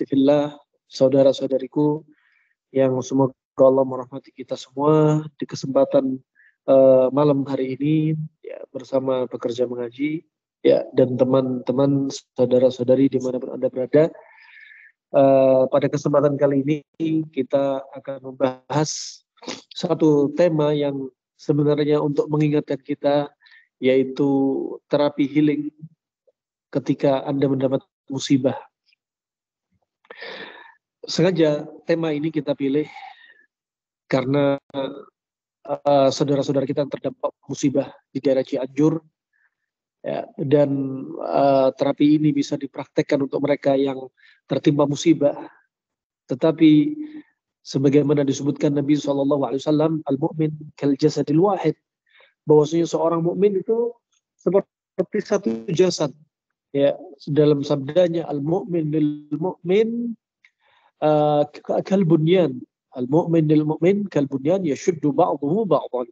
fillah, saudara-saudariku yang semoga Allah merahmati kita semua di kesempatan malam hari ini ya, bersama pekerja mengaji ya, dan teman-teman saudara-saudari dimanapun Anda berada. Pada kesempatan kali ini kita akan membahas satu tema yang sebenarnya untuk mengingatkan kita, yaitu terapi healing ketika Anda mendapat musibah. Sengaja tema ini kita pilih karena saudara-saudara kita yang terdampak musibah di daerah Cianjur ya, dan terapi ini bisa dipraktekkan untuk mereka yang tertimpa musibah. Tetapi sebagaimana disebutkan Nabi SAW, al-mu'min kal jasadil wahid, bahwasanya seorang mukmin itu seperti satu jasad. Ya, dalam sabdanya al-mu'min lil mu'min kalbunyan, al-mu'min lil mu'min kalbunyan yashuddu ba'dahu ba'dan.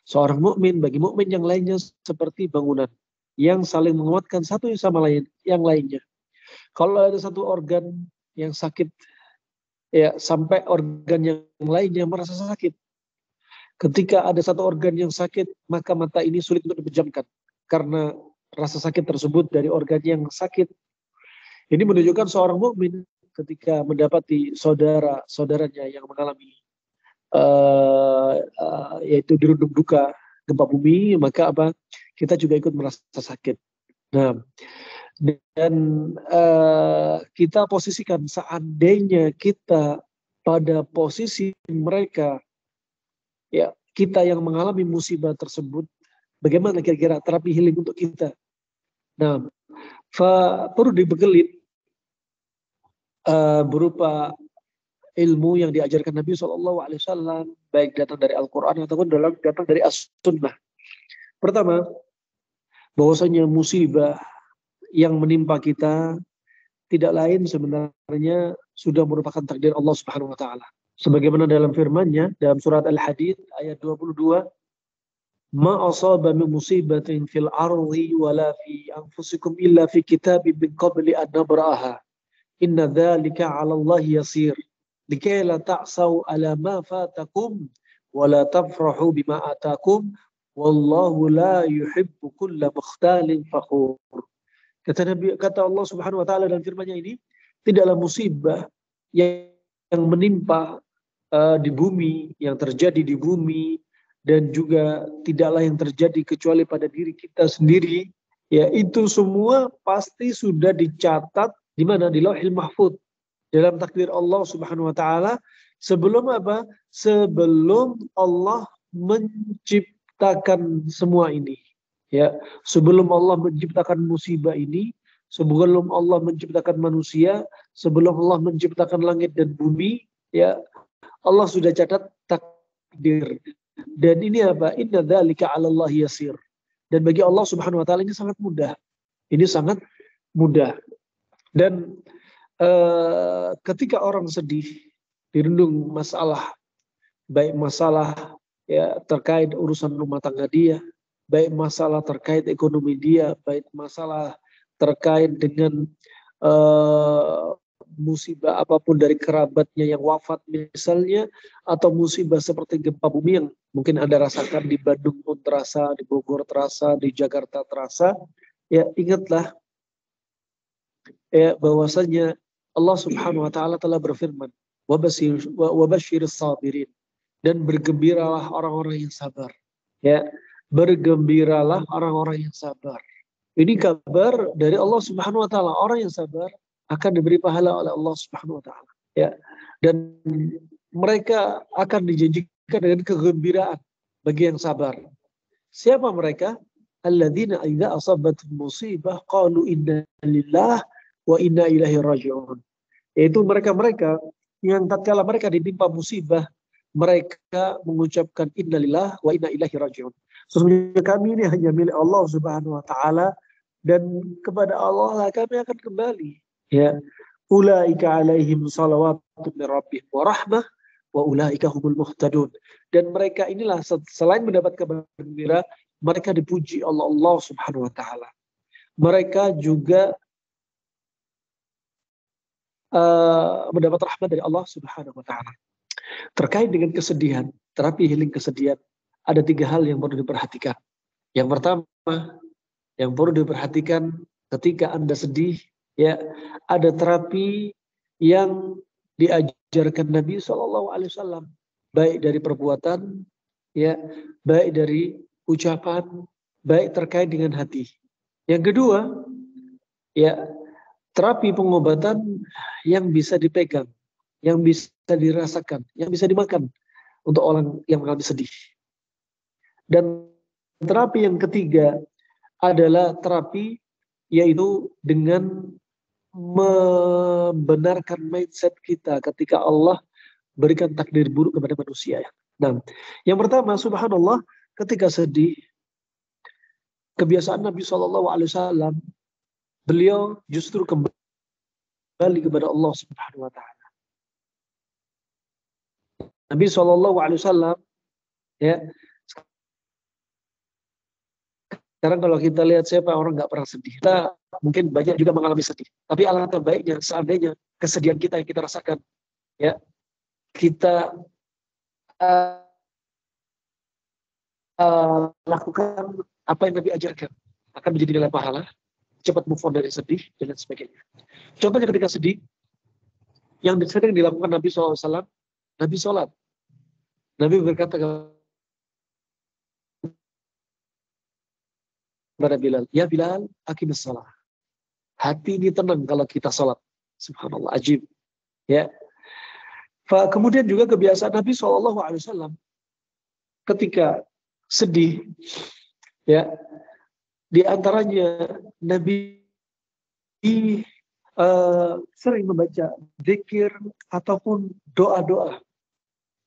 Seorang mukmin bagi mukmin yang lainnya seperti bangunan yang saling menguatkan satu sama lain yang lainnya. Kalau ada satu organ yang sakit, ya sampai organ yang lainnya merasa sakit. Ketika ada satu organ yang sakit, maka mata ini sulit untuk dipejamkan karena rasa sakit tersebut dari organ yang sakit. Ini menunjukkan seorang mukmin ketika mendapati saudara-saudaranya yang mengalami yaitu dirundung duka gempa bumi, maka apa? Kita juga ikut merasa sakit. Nah, dan kita posisikan seandainya kita pada posisi mereka, ya kita yang mengalami musibah tersebut, bagaimana kira-kira terapi healing untuk kita? Nah, perlu dibekelit berupa ilmu yang diajarkan Nabi SAW, baik datang dari Al-Quran ataupun datang dari As-Sunnah. Pertama, bahwasanya musibah yang menimpa kita tidak lain sebenarnya sudah merupakan takdir Allah Subhanahu wa taala. Sebagaimana dalam firman-Nya dalam surat Al-Hadid ayat 22, "Ma asaba min musibatin fil ardi wala fi anfusikum illa fi kitabin min qabli an nabra'aha. Inna dzalika 'ala Allah yasir. Likai la ta'sau 'ala ma fatakum wa la tafrahu bima atakum. Wallahu la yuhibbu kulla mukhtalin fakhur." Kata Allah Subhanahu wa taala dalam firman-Nya ini, tidaklah musibah yang menimpa di bumi, yang terjadi di bumi, dan juga tidaklah yang terjadi kecuali pada diri kita sendiri, ya itu semua pasti sudah dicatat di mana? Di Lauhil Mahfuz, dalam takdir Allah Subhanahu wa taala, sebelum apa? Sebelum Allah menciptakan semua ini. Ya, sebelum Allah menciptakan musibah ini, sebelum Allah menciptakan manusia, sebelum Allah menciptakan langit dan bumi, ya Allah sudah catat takdir. Dan ini apa? Inna dzalika 'ala Allah yasir. Dan bagi Allah Subhanahu wa taala ini sangat mudah. Ini sangat mudah. Dan ketika orang sedih, dirundung masalah, baik masalah ya terkait urusan rumah tangga dia, baik masalah terkait ekonomi dia, baik masalah terkait dengan musibah apapun dari kerabatnya yang wafat misalnya, atau musibah seperti gempa bumi yang mungkin Anda rasakan di Bandung pun terasa, di Bogor terasa, di Jakarta terasa, ya ingatlah ya bahwasanya Allah Subhanahu wa taala telah berfirman, "Wabasyiris sabirin." Dan bergembiralah orang-orang yang sabar. Ya, bergembiralah orang-orang yang sabar. Ini kabar dari Allah Subhanahu wa taala. Orang yang sabar akan diberi pahala oleh Allah Subhanahu wa taala. Ya. Dan mereka akan dijanjikan dengan kegembiraan bagi yang sabar. Siapa mereka? Alladzina idza asabatuhum musibah qalu inna lillahi wa inna ilaihi raji'un. Yaitu mereka-mereka yang tatkala mereka ditimpa musibah, mereka mengucapkan innalillah wa inna ilaihi raji'un. Sesungguhnya kami ini hanya milik Allah Subhanahu wa taala dan kepada Allah lah kami akan kembali. Ya. Ulaika alaihim salawatu min rabbihim wa rahmah wa ulaika humul muhtadun. Dan mereka inilah selain mendapat kabar gembira, mereka dipuji oleh Allah Subhanahu wa taala. Mereka juga mendapat rahmat dari Allah Subhanahu wa taala. Terkait dengan kesedihan, terapi healing kesedihan, ada 3 hal yang perlu diperhatikan. Yang pertama, yang perlu diperhatikan ketika Anda sedih, ya, ada terapi yang diajarkan Nabi SAW, baik dari perbuatan, ya, baik dari ucapan, baik terkait dengan hati. Yang kedua, ya, terapi pengobatan yang bisa dipegang, yang bisa dirasakan, yang bisa dimakan untuk orang yang mengalami sedih. Dan terapi yang ketiga adalah terapi yaitu dengan membenarkan mindset kita ketika Allah berikan takdir buruk kepada manusia. Nah, yang pertama, subhanallah, ketika sedih, kebiasaan Nabi SAW, beliau justru kembali kepada Allah Subhanahu Wa Taala. Nabi SAW, ya, sekarang kalau kita lihat siapa orang nggak pernah sedih, kita mungkin banyak juga mengalami sedih. Tapi alangkah baiknya seandainya kesedihan kita yang kita rasakan, ya, kita lakukan apa yang Nabi ajarkan, akan menjadi nilai pahala, cepat move on dari sedih dan sebagainya. Contohnya ketika sedih, yang sering dilakukan Nabi SAW, Nabi sholat. Nabi berkata kepada Bilal, ya Bilal, aqimis shalah. Hati ini tenang kalau kita sholat. Subhanallah, ajib. Ya. Kemudian juga kebiasaan Nabi SAW ketika sedih, ya, di antaranya Nabi sering membaca zikir ataupun doa-doa.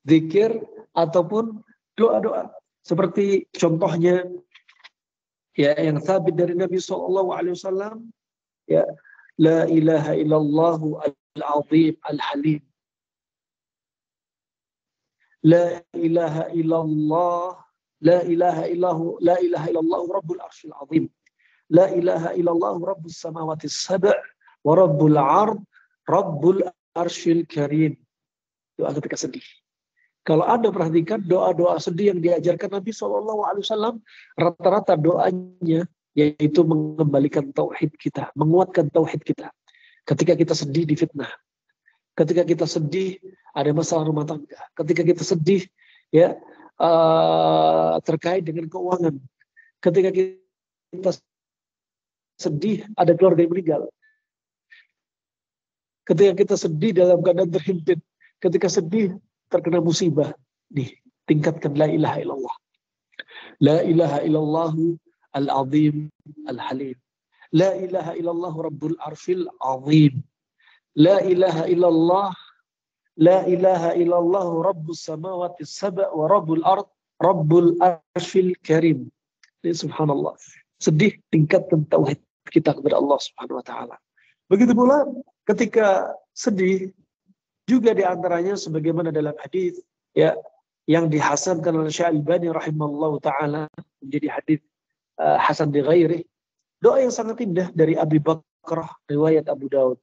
Zikir ataupun doa-doa. Seperti contohnya, ya, yang sabit dari Nabi SAW, ya, la ilaha illallahu al-azim al-halim. La ilaha illallah, la ilaha illahu, la ilaha illallahu rabbul arshil azim. La ilaha illallah rabbus samawati sab' wa rabbul ard, rabbul arshil karim. Doa ketika sedih. Kalau Anda perhatikan doa-doa sedih yang diajarkan Nabi SAW, rata-rata doanya yaitu mengembalikan tauhid kita, menguatkan tauhid kita. Ketika kita sedih di fitnah, ketika kita sedih ada masalah rumah tangga, ketika kita sedih, ya, terkait dengan keuangan, ketika kita sedih ada keluarga yang meninggal, ketika kita sedih dalam keadaan terhimpit, ketika sedih terkena musibah, nih, tingkatkan la ilaha illallah. La ilaha illallah al-azim al-halim. La ilaha illallah rabbul arshil azim. La ilaha illallah, la ilaha illallah rabbus samawati sab' wa rabbul ard, rabbul arshil karim. Ini subhanallah. Sedih, tingkatkan tauhid kita kepada Allah Subhanahu wa taala. Begitu pula ketika sedih, juga di antaranya sebagaimana dalam hadis, ya, yang dihasankan oleh Syekh Al-Albani rahimallahu taala, menjadi hadis hasan di ghairi, doa yang sangat indah dari Abi Bakrah riwayat Abu Daud.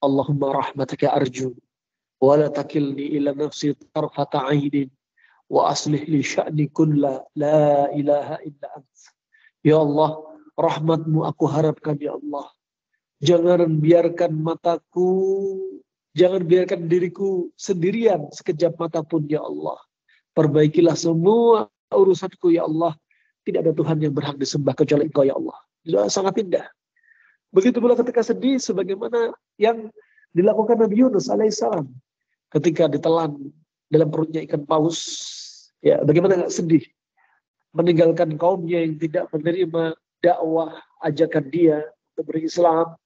Allahumma rahmataka arju wa la takilni ila nafsi tarfata 'ainin wa aslih li sya'ni kulla la ilaha illa ant. Ya Allah, rahmatmu aku harapkan ya Allah. Jangan biarkan mataku, jangan biarkan diriku sendirian sekejap mata pun ya Allah. Perbaikilah semua urusanku ya Allah. Tidak ada Tuhan yang berhak disembah kecuali Engkau ya Allah. Doa sangat indah. Begitu pula ketika sedih, sebagaimana yang dilakukan Nabi Yunus alaihissalam ketika ditelan dalam perutnya ikan paus. Ya, bagaimana nggak sedih meninggalkan kaumnya yang tidak menerima dakwah ajakan dia untuk berislam.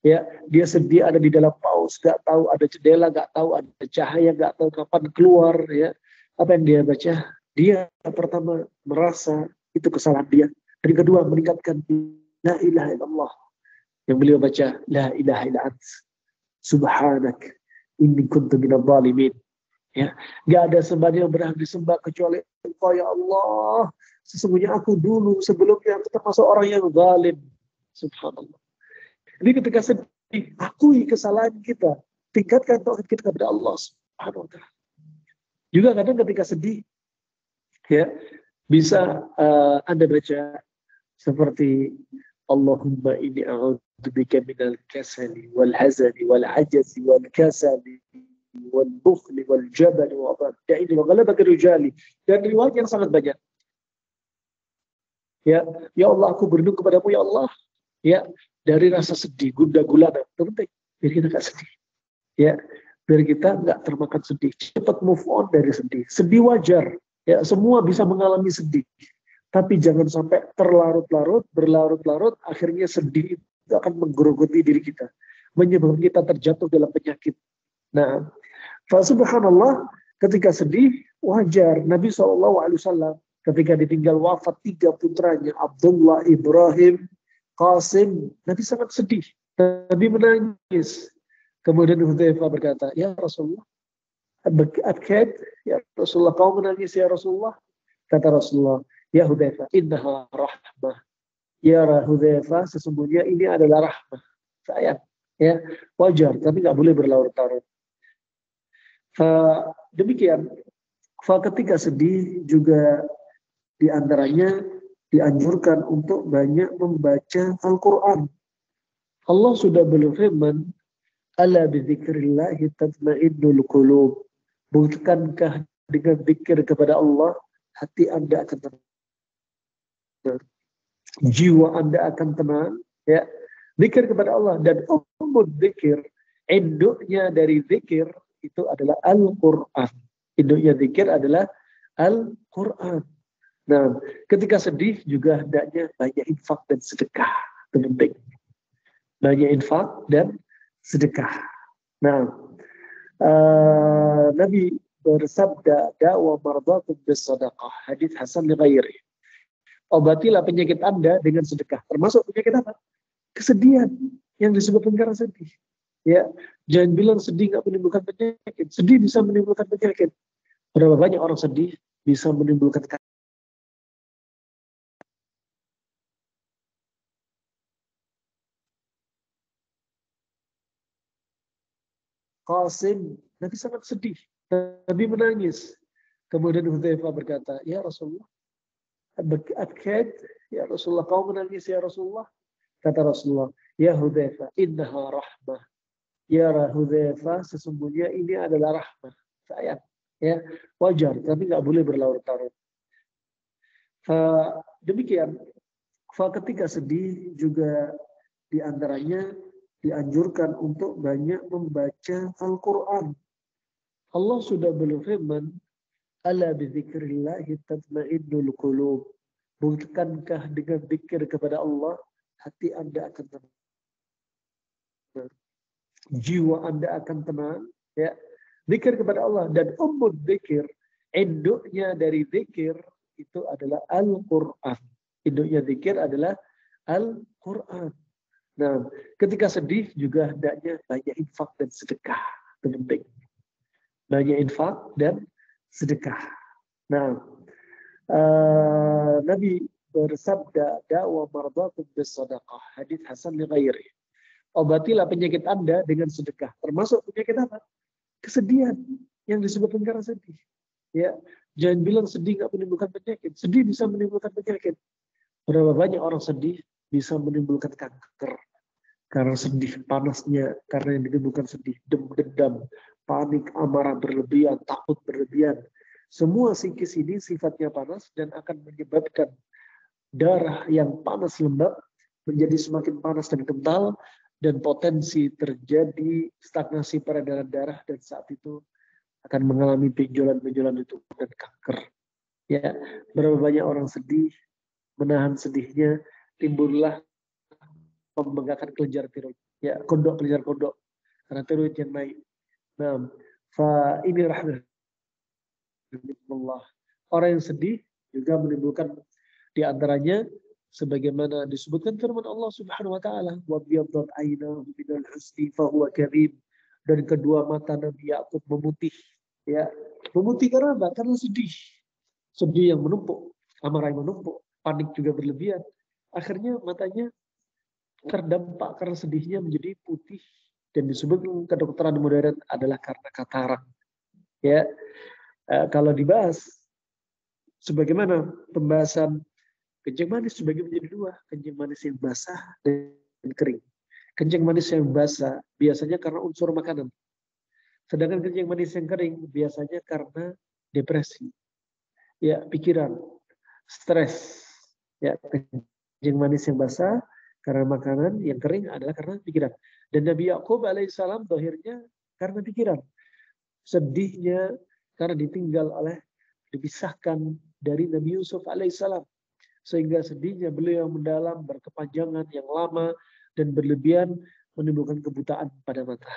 Ya, dia sedih ada di dalam paus, nggak tahu ada jendela, nggak tahu ada cahaya, nggak tahu kapan keluar. Ya, apa yang dia baca? Dia pertama merasa itu kesalahan dia. Dan kedua meningkatkan la ilaha illallah. Yang beliau baca la ilaha illa ant subhanak inni kuntu minadh dhalimin. Ya, nggak ada sembahan yang berhak disembah kecuali Engkau ya Allah. Sesungguhnya aku dulu sebelumnya aku termasuk orang yang zalim. Subhanallah. Jadi ketika sedih, akui kesalahan kita. tingkatkan tauhid kita kepada Allah Subhanahu wa taala. Juga kadang ketika sedih, ya, bisa Anda baca seperti Allahumma inni a'udzubika minal kasali wal hazani wal ajazi wal kasali wal bukhli wal jabali wa da'ini wa ghalabati rijali, dan riwayat yang sangat banyak. Ya Allah, aku berlindung kepadamu ya Allah, ya, dari rasa sedih, gundah gulana. Itu penting biar kita nggak sedih, ya, biar kita nggak termakan sedih, cepat move on dari sedih. Sedih wajar, ya, semua bisa mengalami sedih, tapi jangan sampai terlarut-larut, berlarut-larut, akhirnya sedih itu akan menggerogoti diri kita, menyebabkan kita terjatuh dalam penyakit. Nah, subhanallah, ketika sedih wajar. Nabi SAW ketika ditinggal wafat 3 putranya, Abdullah, Ibrahim, Qasim, Nabi sangat sedih. Nabi menangis. Kemudian Hudzaifah berkata, ya Rasulullah, abkad, ya Rasulullah, kau menangis ya Rasulullah? Kata Rasulullah, ya Hudzaifah, innaha rahmah. Ya Hudzaifah, sesungguhnya ini adalah rahmah. Sayang, ya, wajar, tapi nggak boleh berlarut-larut. Demikian, ketika sedih juga di antaranya dianjurkan untuk banyak membaca Al-Quran. Allah sudah berfirman, ala bidzikrillahi tatma'innul qulub. Bukankah dengan zikir kepada Allah hati Anda akan tenang, jiwa Anda akan tenang, ya. Zikir kepada Allah, dan ummul zikir, induknya dari zikir itu adalah Al-Quran. Induknya zikir adalah Al-Quran. Nah, ketika sedih juga hendaknya banyak infak dan sedekah. Itu penting. Banyak infak dan sedekah. Nah, Nabi bersabda, da'wa mardakum bis sadaqah. Hadits hasan li ghairi. Obatilah penyakit Anda dengan sedekah. Termasuk penyakit apa? Kesedihan yang disebabkan karena sedih. Ya, jangan bilang sedih nggak menimbulkan penyakit. Sedih bisa menimbulkan penyakit. Berapa banyak orang sedih bisa menimbulkan Qasim, Nabi sangat sedih. Nabi menangis. Kemudian Hudzaifah berkata, ya Rasulullah, abkad, ya Rasulullah, kau menangis ya Rasulullah? Kata Rasulullah, ya Hudzaifah, innaha rahmah. Ya Hudzaifah, sesungguhnya ini adalah rahmah. Sayang, ya, wajar, tapi nggak boleh berlarut-larut. Demikian, ketika sedih juga di antaranya dianjurkan untuk banyak membaca Al-Quran. Allah sudah berfirman, ala bidzikrillahi tatma'innul qulub. Bukankah dengan zikir kepada Allah hati Anda akan tenang, jiwa Anda akan tenang, ya. Zikir kepada Allah, dan ummul zikir, induknya dari zikir itu adalah Al-Quran. Induknya zikir adalah Al-Quran. Nah, ketika sedih juga hendaknya banyak infak dan sedekah. Itu penting. Banyak infak dan sedekah. Nah, Nabi bersabda, da'wa mardakum bis sadaqah. Hadits hasan li ghairi. Obatilah penyakit Anda dengan sedekah. Termasuk penyakit apa? Kesedihan yang disebabkan karena sedih. Ya, jangan bilang sedih nggak menimbulkan penyakit. Sedih bisa menimbulkan penyakit. Berapa banyak orang sedih bisa menimbulkan kanker karena sedih, panasnya karena yang ditimbulkan sedih, dendam, panik, amarah berlebihan, takut berlebihan. Semua psikis ini sifatnya panas dan akan menyebabkan darah yang panas lembab menjadi semakin panas dan kental, dan potensi terjadi stagnasi peredaran darah, dan saat itu akan mengalami benjolan-benjolan itu dan kanker. Ya, berapa banyak orang sedih, menahan sedihnya, timbullah pembengkakan kelenjar tiroid, ya, kondok, kelenjar kondok, karena tiroid yang naik. Nah, ini rahmatullah. Orang yang sedih juga menimbulkan di antaranya sebagaimana disebutkan firman Allah Subhanahu wa taala, wa biyaddat aynahu minal husni fa huwa kadhib, dan kedua mata Nabi Yakub memutih, ya. Memutih karena apa? Karena sedih. Sedih yang menumpuk, amarah yang menumpuk, panik juga berlebihan. Akhirnya matanya terdampak karena sedihnya menjadi putih dan disebut kedokteran modern adalah karena katarak. Ya, kalau dibahas sebagaimana pembahasan kencing manis dibagi menjadi dua, kencing manis yang basah dan kering. Kencing manis yang basah biasanya karena unsur makanan. Sedangkan kencing manis yang kering biasanya karena depresi, ya pikiran, stres. Ya, kencing manis yang basah karena makanan, yang kering adalah karena pikiran. Dan Nabi Yakub alaihissalam dohirnya karena pikiran. Sedihnya karena dipisahkan dari Nabi Yusuf alaihissalam. Sehingga sedihnya beliau mendalam, berkepanjangan yang lama, dan berlebihan menimbulkan kebutaan pada mata.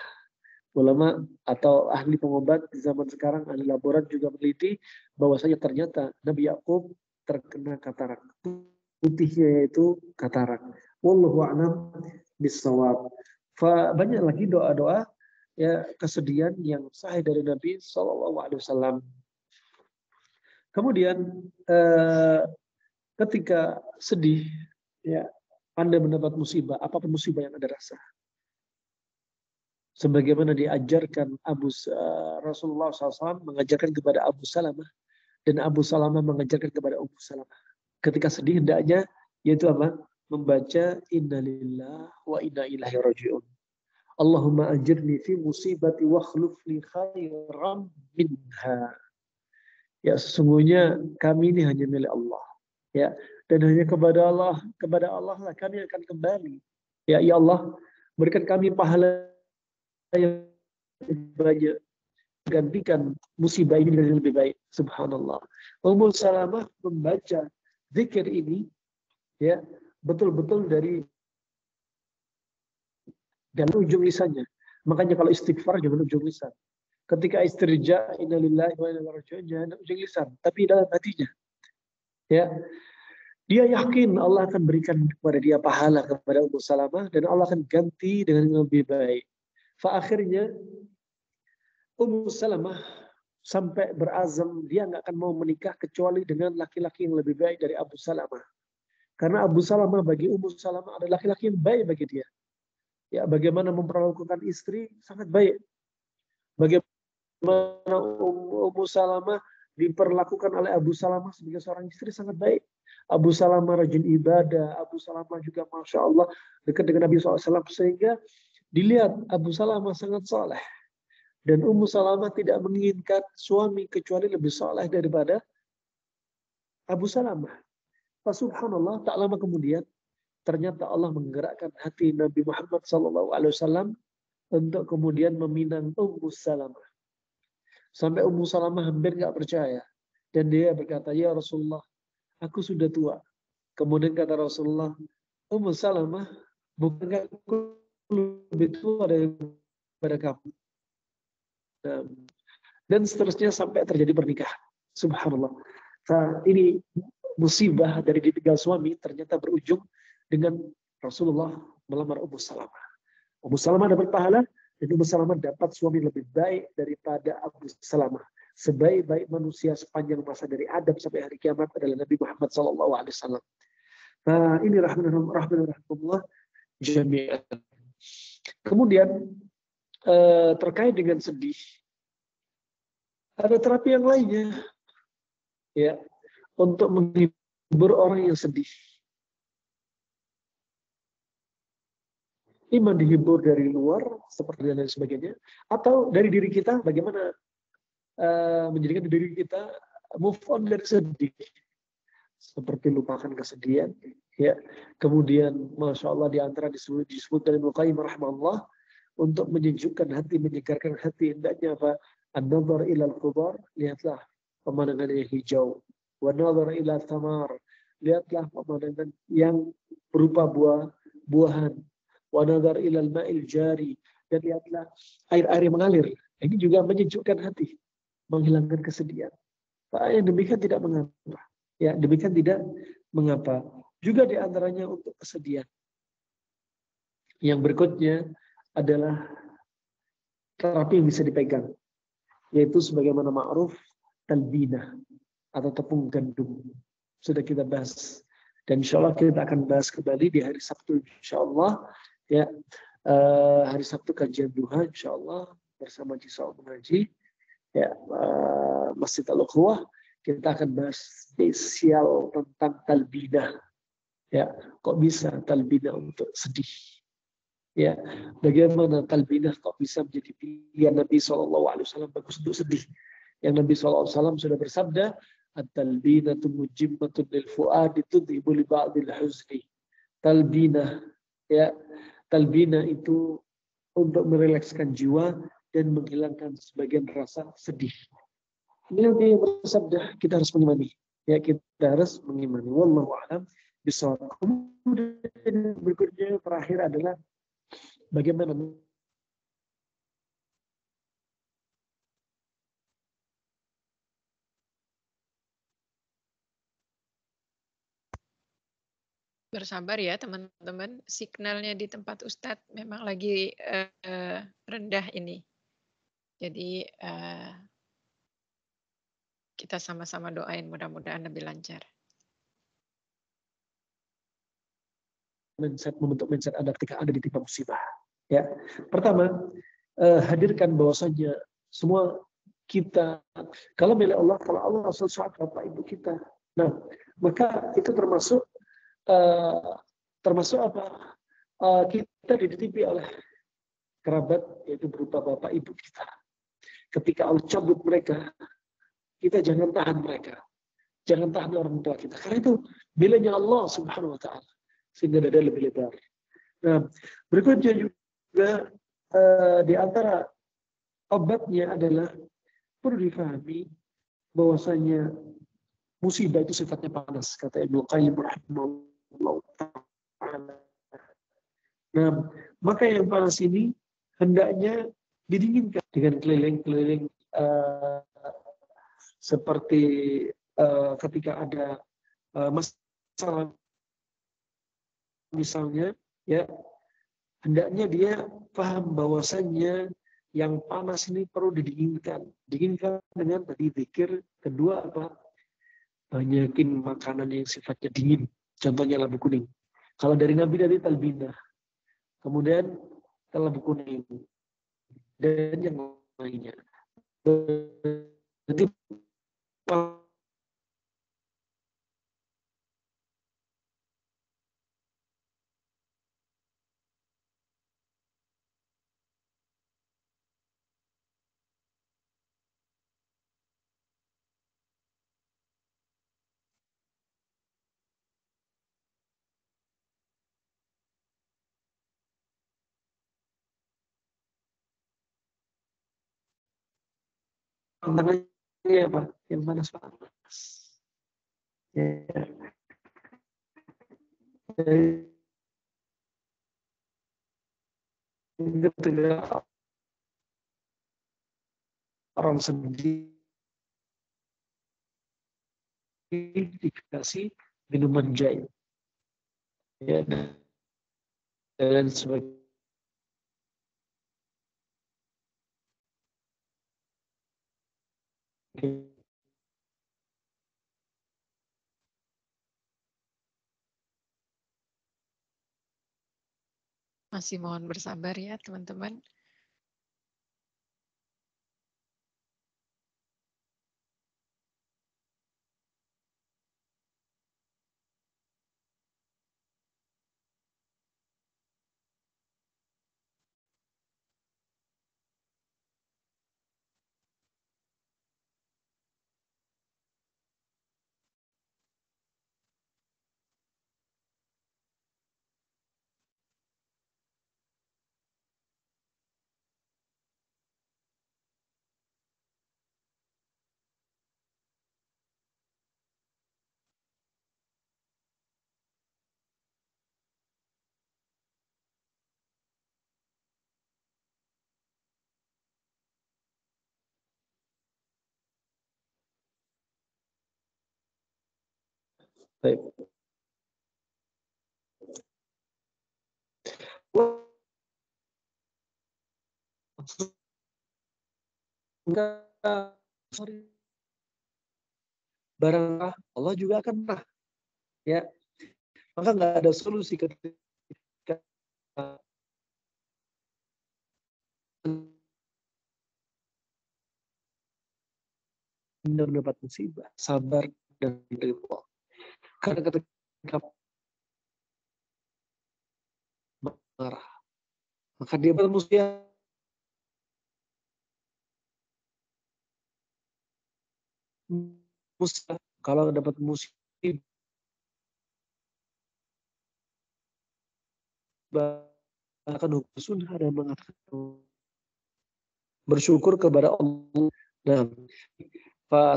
Ulama atau ahli pengobat di zaman sekarang, ahli laborat juga meneliti bahwasanya ternyata Nabi Yakub terkena katarak. Putihnya yaitu katarak. Wallahu a'lam bissawab. Banyak lagi doa-doa ya kesedihan yang sahih dari Nabi SAW. Kemudian ketika sedih, ya Anda mendapat musibah, apapun musibah yang Anda rasa, sebagaimana diajarkan Rasulullah SAW mengajarkan kepada Abu Salamah, dan Abu Salamah mengajarkan kepada Ummu Salamah. Ketika sedih hendaknya yaitu apa? Membaca innalillah wa inna ilaihi raji'un. Allahumma ajirni fi musibati wa akhlif li khairan minha. Ya, sesungguhnya kami ini hanya milik Allah. Ya, dan hanya kepada Allah lah kami akan kembali. Ya, ya Allah, berikan kami pahala yang banyak, gantikan musibah ini dengan lebih baik. Subhanallah. Ummu Salamah membaca zikir ini ya betul-betul dari ujung lisannya. Makanya kalau istighfar jangan ujung lisan. Ketika istirja innalillahi wa inna ilaihi raji'un jangan ujung lisan, tapi dalam hatinya. Ya. Dia yakin Allah akan berikan kepada dia pahala kepada Ummu Salamah dan Allah akan ganti dengan yang lebih baik. Akhirnya Ummu Salamah sampai berazam dia nggak akan mau menikah kecuali dengan laki-laki yang lebih baik dari Abu Salamah. Karena Abu Salamah bagi Ummu Salamah adalah laki-laki yang baik bagi dia. Ya, bagaimana memperlakukan istri sangat baik. Bagaimana Ummu Salamah diperlakukan oleh Abu Salamah sebagai seorang istri sangat baik. Abu Salamah rajin ibadah, Abu Salamah juga Masya Allah dekat dengan Nabi SAW, sehingga dilihat Abu Salamah sangat saleh. Dan Ummu Salamah tidak menginginkan suami kecuali lebih saleh daripada Abu Salamah. Subhanallah, tak lama kemudian ternyata Allah menggerakkan hati Nabi Muhammad SAW untuk kemudian meminang Ummu Salamah. Sampai Ummu Salamah hampir nggak percaya. Dan dia berkata, ya Rasulullah, aku sudah tua. Kemudian kata Rasulullah, Ummu Salamah, bukankah aku lebih tua daripada kamu? Dan seterusnya sampai terjadi pernikahan. Subhanallah. Nah, ini musibah dari ditinggal suami ternyata berujung dengan Rasulullah melamar Ummu Salamah. Ummu Salamah dapat pahala dan Ummu Salamah dapat suami lebih baik daripada Abu Salamah. Sebaik-baik manusia sepanjang masa dari Adam sampai hari kiamat adalah Nabi Muhammad SAW. Nah, ini rahmatullah jami'an. Kemudian terkait dengan sedih, ada terapi yang lainnya, ya, untuk menghibur orang yang sedih. Ima dihibur dari luar, seperti dan lain sebagainya, atau dari diri kita, bagaimana menjadikan diri kita move on dari sedih, seperti lupakan kesedihan, ya. Kemudian, masya Allah, di antara disebut dari Ibnu Qayyim rahimahullah, untuk menyejukkan hati, menyegarkan hati, hendaknya apa? An-nazar ilal khudar, lihatlah pemandangan yang hijau. Wa nazar ila thamar, lihatlah pemandangan yang berupa buah-buahan. Wa nazar ilal ma'il jari, dan lihatlah air-air yang mengalir. Ini juga menyejukkan hati, menghilangkan kesedihan. Yang demikian tidak mengapa. Ya, demikian tidak mengapa. Juga di antaranya untuk kesedihan. Yang berikutnya adalah terapi yang bisa dipegang, yaitu sebagaimana ma'ruf talbinah atau tepung gandum. Sudah kita bahas, dan insya Allah kita akan bahas kembali di hari Sabtu insya Allah, ya, Hari Sabtu kajian duha insya Allah bersama Jisal Mengaji ya, Masjid Al-Ukhuwah. Kita akan bahas spesial tentang talbinah. Ya, kok bisa talbinah untuk sedih? Ya, bagaimana talbinah kok bisa menjadi pilihan Nabi SAW bagus untuk sedih? Yang Nabi SAW sudah bersabda, at-talbinatu mujimmatun lil fuadi tudhibu li ba'dil huzni. Talbinah, ya, talbinah itu untuk merilekskan jiwa dan menghilangkan sebagian rasa sedih. Ini Nabi bersabda, kita harus mengimani. Ya, kita harus mengimani. Wallahu a'lam bishawab. Kemudian berikutnya terakhir adalah bagaimana bersabar ya teman-teman. Signalnya di tempat Ustadz memang lagi rendah ini. Jadi kita sama-sama doain mudah-mudahan lebih lancar. membentuk mindset Anda ketika ada di timpa musibah. Ya, pertama hadirkan bahwasanya semua kita kalau milik Allah, kalau Allah sesuatu bapak ibu kita, nah maka itu termasuk apa? Kita dititipi oleh kerabat yaitu berupa bapak ibu kita. Ketika Allah cabut mereka, kita jangan tahan mereka, jangan tahan orang tua kita. Karena itu bilanya Allah Subhanahu Wa Taala sehingga dada lebih lebar. Nah, berikutnya juga di antara obatnya adalah perlu difahami bahwasanya musibah itu sifatnya panas, kata Ibnu Qayyim rahimahullah ta'ala. Nah, maka yang panas ini hendaknya didinginkan dengan keliling-keliling seperti ketika ada masalah misalnya, ya hendaknya dia paham bahwasannya yang panas ini perlu didinginkan. Dinginkan dengan tadi zikir. Kedua apa? Banyakin makanan yang sifatnya dingin. Contohnya labu kuning. Kalau dari Nabi dari talbinah. Kemudian labu kuning. Dan yang lainnya. Berarti tantangannya apa? Yang panas-panas. Ya. Ketika orang sedih dikasih minuman jahe, ya, dan sebagainya. Masih mohon bersabar ya teman-teman. Baik. Enggak, sorry. Barangkah Allah juga akan pernah, ya. Maka nggak ada solusi ketika Anda mendapat musibah, sabar dan ridho. Karena ketika marah, maka dia bermusibah. Musibah kalau dapat musibah akan hukum sunnah dan mengatakan bersyukur kepada Allah. Nah,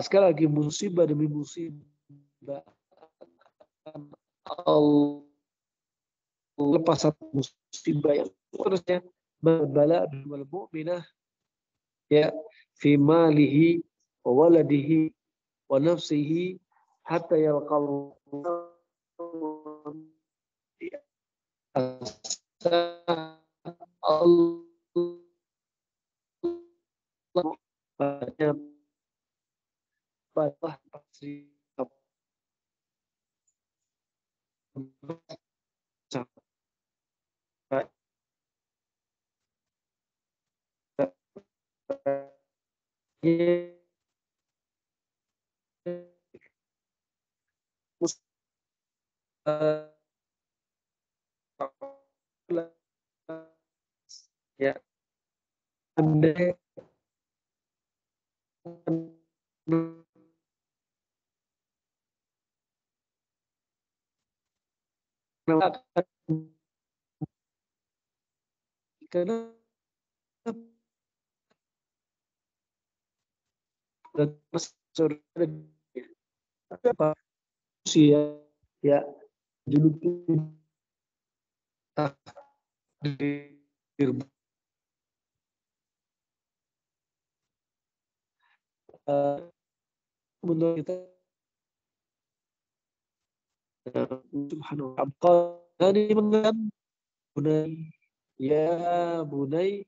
sekali lagi musibah demi musibah Allah lepas satu musibah yang terusnya berbala wal mu'minah ya fi malihi wa waladihi wa nafsihi hatta yalqallahu Allah pada pasti ya Anda karena surga apa usia ya dulu takdir menurut kita subhanahu wa ta'ala ini mengan bunai ya bunai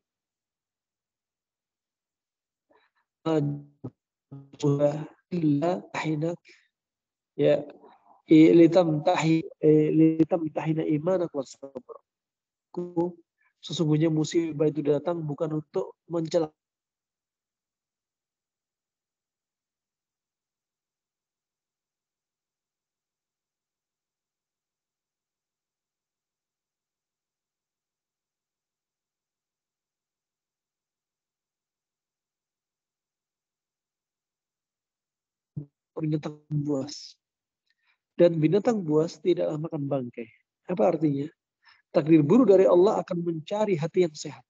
illa hinak ya litamtahina imanak wa sabr. Sesungguhnya musibah itu datang bukan untuk mencela binatang buas. Dan binatang buas tidaklah makan bangkai. Apa artinya? Takdir buruk dari Allah akan mencari hati yang sehat.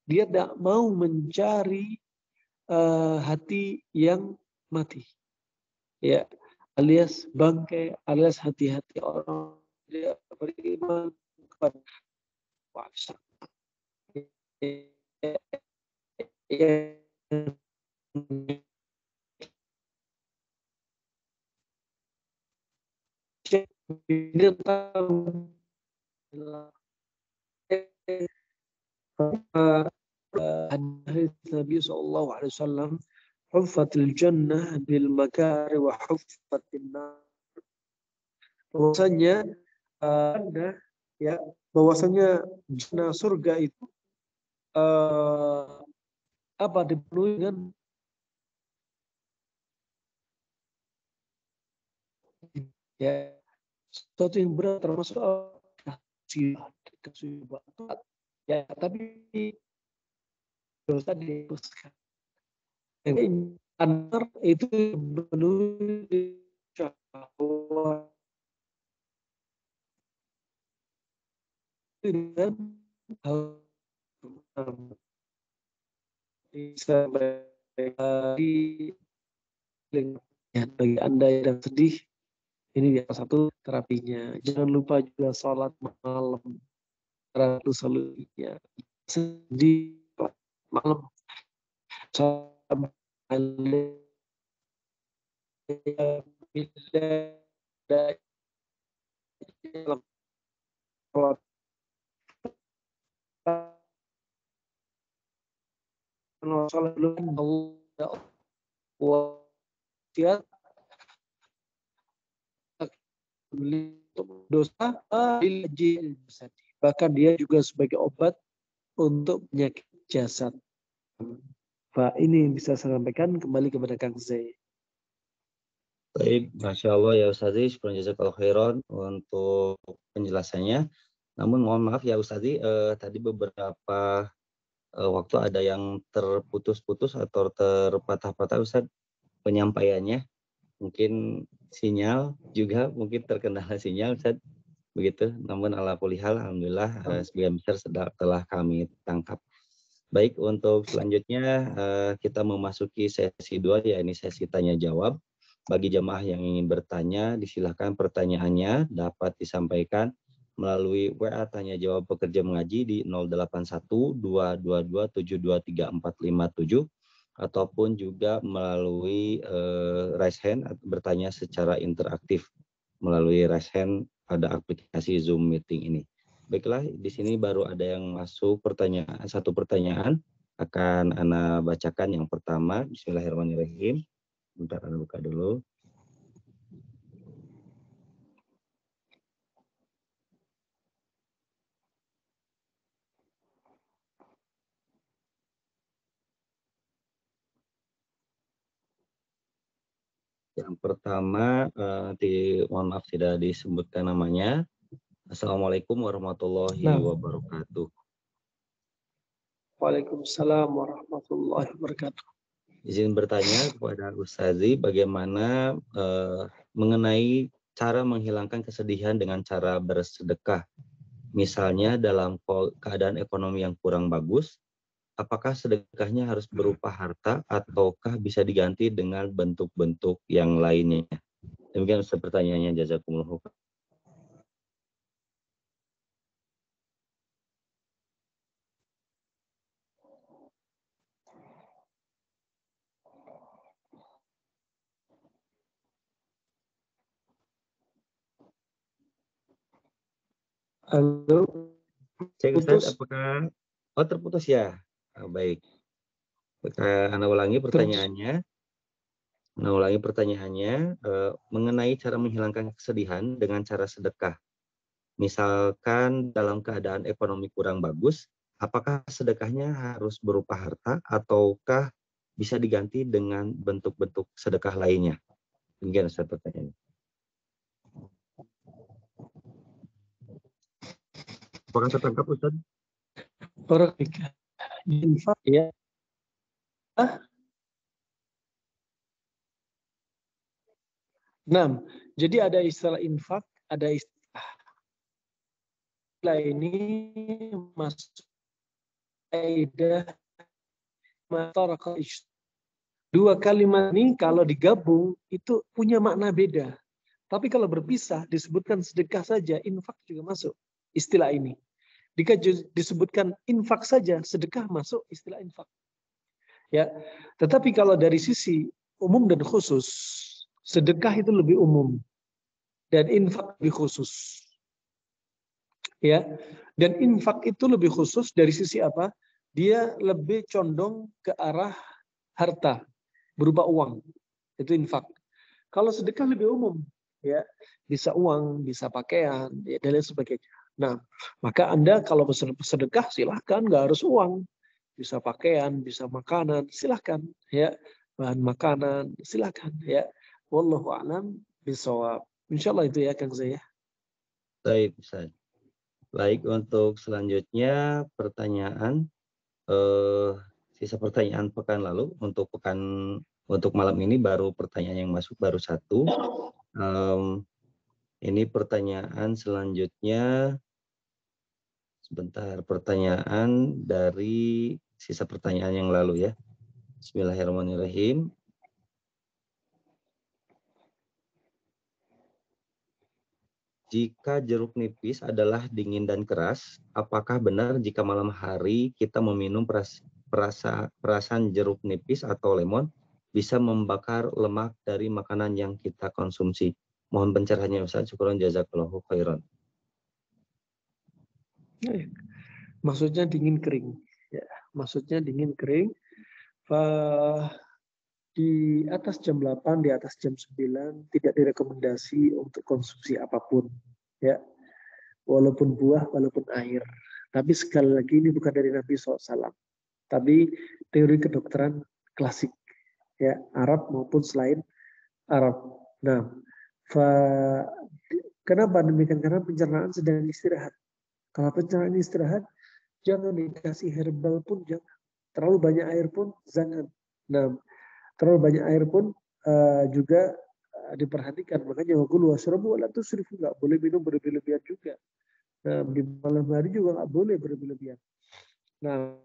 Dia tidak mau mencari hati yang mati. Ya, alias bangkai, alias hati-hati orang tidak beriman kepada kuasa. hadis Nabi sallallahu alaihi wasallam huffatil jannah bil makari wa huffatin nar. Bahwasanya ya bahwasanya jannah surga itu apa dipenuhi dengan ya sesuatu yang berat termasuk ya tapi dosa dihapuskan. Antar itu menuju syahwat dengan hal bisa bagi Anda yang sedih, ini salah satu terapinya. Jangan lupa juga sholat malam. Ratu solusinya sedih malam sholat dosa bahkan dia juga sebagai obat untuk penyakit jasad. Pak, ini bisa saya sampaikan kembali kepada Kang Zai. Baik, Masya Allah ya Ustazi, syukur jazakallahu khairan untuk penjelasannya. Namun mohon maaf ya Ustazi, tadi beberapa waktu ada yang terputus-putus atau terpatah-patah Ustaz penyampaiannya. Mungkin sinyal juga, mungkin terkendala sinyal Ustaz. Begitu, namun ala kulli hal, alhamdulillah sebagian besar telah kami tangkap. Baik, untuk selanjutnya kita memasuki sesi 2, yakni sesi tanya jawab. Bagi jamaah yang ingin bertanya, disilahkan pertanyaannya dapat disampaikan melalui WA tanya jawab pekerja mengaji di 0812227457 ataupun juga melalui raise hand atau bertanya secara interaktif melalui raise hand pada aplikasi Zoom meeting ini. Baiklah, di sini baru ada yang masuk satu pertanyaan. Akan Ana bacakan yang pertama. Bismillahirrahmanirrahim. Bentar, Ana buka dulu. Yang pertama, mohon maaf tidak disebutkan namanya. Assalamualaikum warahmatullahi wabarakatuh. Waalaikumsalam warahmatullahi wabarakatuh. Izin bertanya kepada Ustazi, bagaimana mengenai cara menghilangkan kesedihan dengan cara bersedekah. Misalnya dalam keadaan ekonomi yang kurang bagus, apakah sedekahnya harus berupa harta ataukah bisa diganti dengan bentuk-bentuk yang lainnya? Demikian Ustaz pertanyaannya, jazakumullah. Halo. Cek Ustaz, apakah terputus ya? Baik. Ana ulangi pertanyaannya. Mengenai cara menghilangkan kesedihan dengan cara sedekah. Misalkan dalam keadaan ekonomi kurang bagus, apakah sedekahnya harus berupa harta ataukah bisa diganti dengan bentuk-bentuk sedekah lainnya? Demikian Ustaz pertanyaannya. Apakah tertangkap Ustaz? Infak ya. Nah, jadi ada istilah infak, ada istilah ini masuk kaidah masyarakat. Dua kalimat ini kalau digabung itu punya makna beda. Tapi kalau berpisah disebutkan sedekah saja, infak juga masuk istilah ini. Jika disebutkan infak saja, sedekah masuk istilah infak. Ya, tetapi kalau dari sisi umum dan khusus, sedekah itu lebih umum dan infak lebih khusus. Ya, dan infak itu lebih khusus dari sisi apa? Dia lebih condong ke arah harta berupa uang. Itu infak. Kalau sedekah lebih umum, ya, bisa uang, bisa pakaian, ya, dan lain sebagainya. Nah, maka Anda kalau bersedekah silahkan, nggak harus uang. Bisa pakaian, bisa makanan, silahkan. Ya, bahan makanan, silahkan. Ya, wallahu a'lam bishawab. Insyaallah itu ya Kang Zaya. Baik, Ustaz. Baik, untuk selanjutnya pertanyaan sisa pertanyaan pekan lalu untuk malam ini baru pertanyaan yang masuk baru satu. Ini pertanyaan selanjutnya, sebentar, pertanyaan dari sisa pertanyaan yang lalu ya. Bismillahirrahmanirrahim. Jika jeruk nipis adalah dingin dan keras, apakah benar jika malam hari kita meminum perasan jeruk nipis atau lemon bisa membakar lemak dari makanan yang kita konsumsi? Mohon pencerahannya Ustaz. Syukran jazakallahu khairan. Maksudnya dingin kering. Ya, maksudnya dingin kering. Di atas jam 8, di atas jam 9 tidak direkomendasi untuk konsumsi apapun. Ya. Walaupun buah, walaupun air. Tapi sekali lagi ini bukan dari Nabi SAW, tapi teori kedokteran klasik, ya, Arab maupun selain Arab. Nah, kenapa demikian? Karena pencernaan sedang istirahat. Kalau pencernaan istirahat, jangan dikasih herbal pun jangan. Terlalu banyak air pun jangan. Nah, terlalu banyak air pun juga diperhatikan. Makanya waqulu washrabu wala tusrifu, nggak boleh minum berlebihan juga. Nah, di malam hari juga nggak boleh berlebihan. Nah,